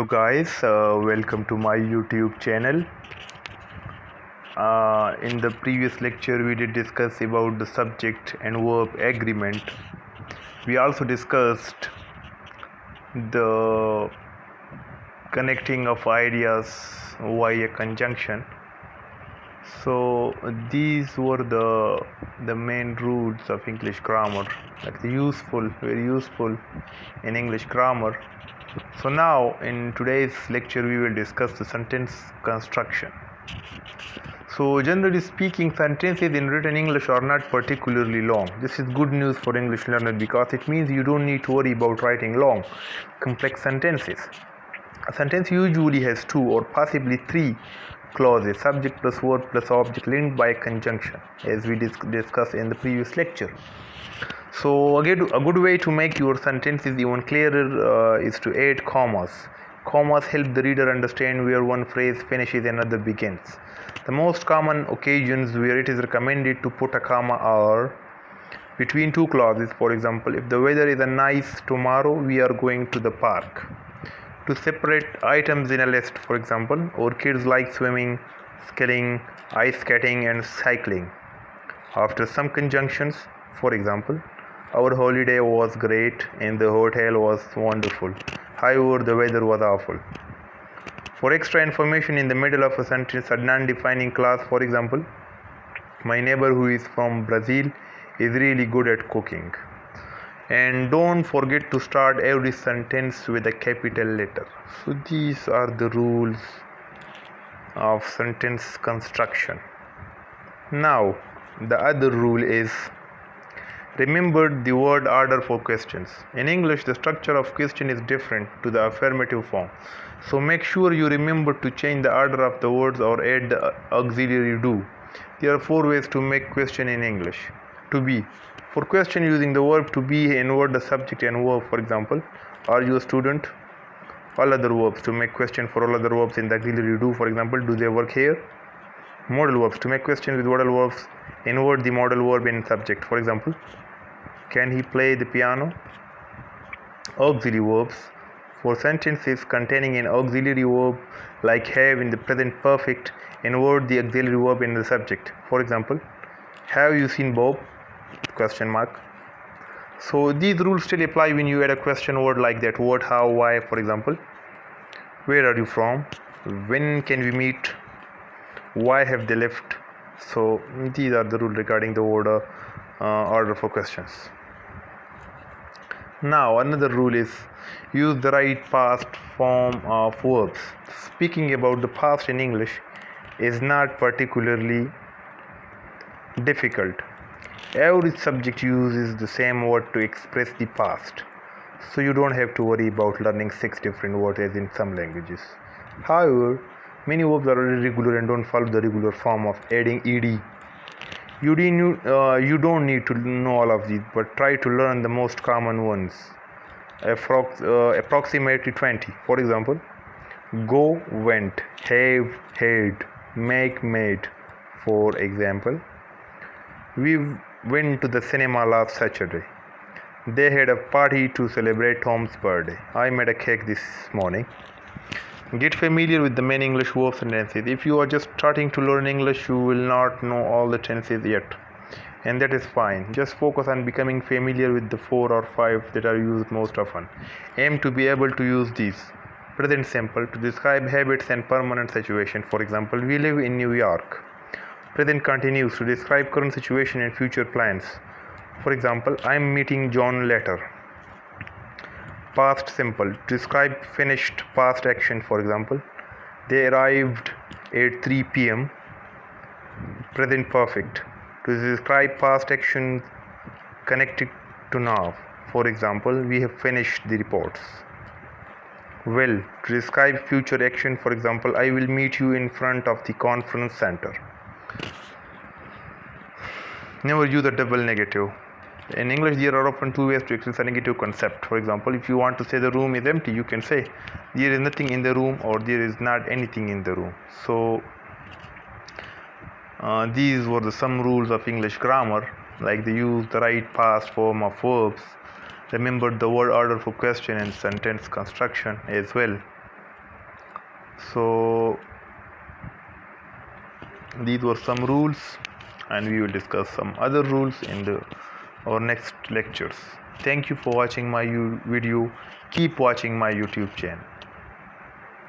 Guys, welcome to my YouTube channel. In the previous lecture we did discuss about the subject and verb agreement. We also discussed the connecting of ideas via conjunction. So these were the main rules of English grammar, like very useful in English grammar. So now in today's lecture we will discuss the sentence construction. So generally speaking, sentences in written English are not particularly long. This is good news for English learners because it means you don't need to worry about writing long, complex sentences. A sentence usually has two or possibly three clauses, subject plus verb plus object, linked by a conjunction, as we discussed in the previous lecture. So again, a good way to make your sentences even clearer is to add commas. Commas help the reader understand where one phrase finishes and another begins. The most common occasions where it is recommended to put a comma are between two clauses. For example, if the weather is nice tomorrow, we are going to the park. To separate items in a list, for example, our kids like swimming, skiing, ice skating, and cycling. After some conjunctions, for example, our holiday was great and the hotel was wonderful. However, the weather was awful. For extra information in the middle of a sentence, a non-defining clause, for example, my neighbor who is from Brazil is really good at cooking. And don't forget to start every sentence with a capital letter. So these are the rules of sentence construction. Now, the other rule is remember the word order for questions. In English, the structure of question is different to the affirmative form. So make sure you remember to change the order of the words or add the auxiliary do. There are four ways to make question in English. To be. For question using the verb to be, invert the subject and verb. For example, are you a student? All other verbs. To make question for all other verbs in the auxiliary do. For example, do they work here? Modal verbs. To make questions with modal verbs, invert the modal verb in subject. For example, can he play the piano? Auxiliary verbs. For sentences containing an auxiliary verb like have in the present perfect, invert the auxiliary verb in the subject. For example, have you seen Bob? Question mark. So these rules still apply when you add a question word like that. What, how, why, for example. Where are you from? When can we meet? Why have they left? So these are the rules regarding the order for questions. Now another rule is use the right past form of verbs. Speaking about the past in English is not particularly difficult. Every subject uses the same word to express the past, so you don't have to worry about learning 6 different words as in some languages. However, many verbs are irregular and don't follow the regular form of adding ed. You don't need to know all of these, but try to learn the most common ones. Approximately 20. For example, go, went, have, had, make, made. For example, we went to the cinema last Saturday. They had a party to celebrate Tom's birthday. I made a cake this morning. Get familiar with the main English verbs and tenses. If you are just starting to learn English, you will not know all the tenses yet. And that is fine. Just focus on becoming familiar with the 4 or 5 that are used most often. Aim to be able to use these. Present simple to describe habits and permanent situation. For example, we live in New York. Present continuous to describe current situation and future plans. For example, I am meeting John later. Past simple to describe finished past action. For example, they arrived at 3 p.m. Present perfect to describe past action connected to now. For example, we have finished the reports. Will to describe future action. For example, I will meet you in front of the conference center. Never use a double negative. In English, there are often two ways to express a negative concept. For example, if you want to say the room is empty, you can say there is nothing in the room or there is not anything in the room. So these were some rules of English grammar, like they use the right past form of verbs, remember the word order for question and sentence construction as well. So these were some rules, and we will discuss some other rules in our next lectures. Thank you for watching my video. Keep watching my YouTube channel.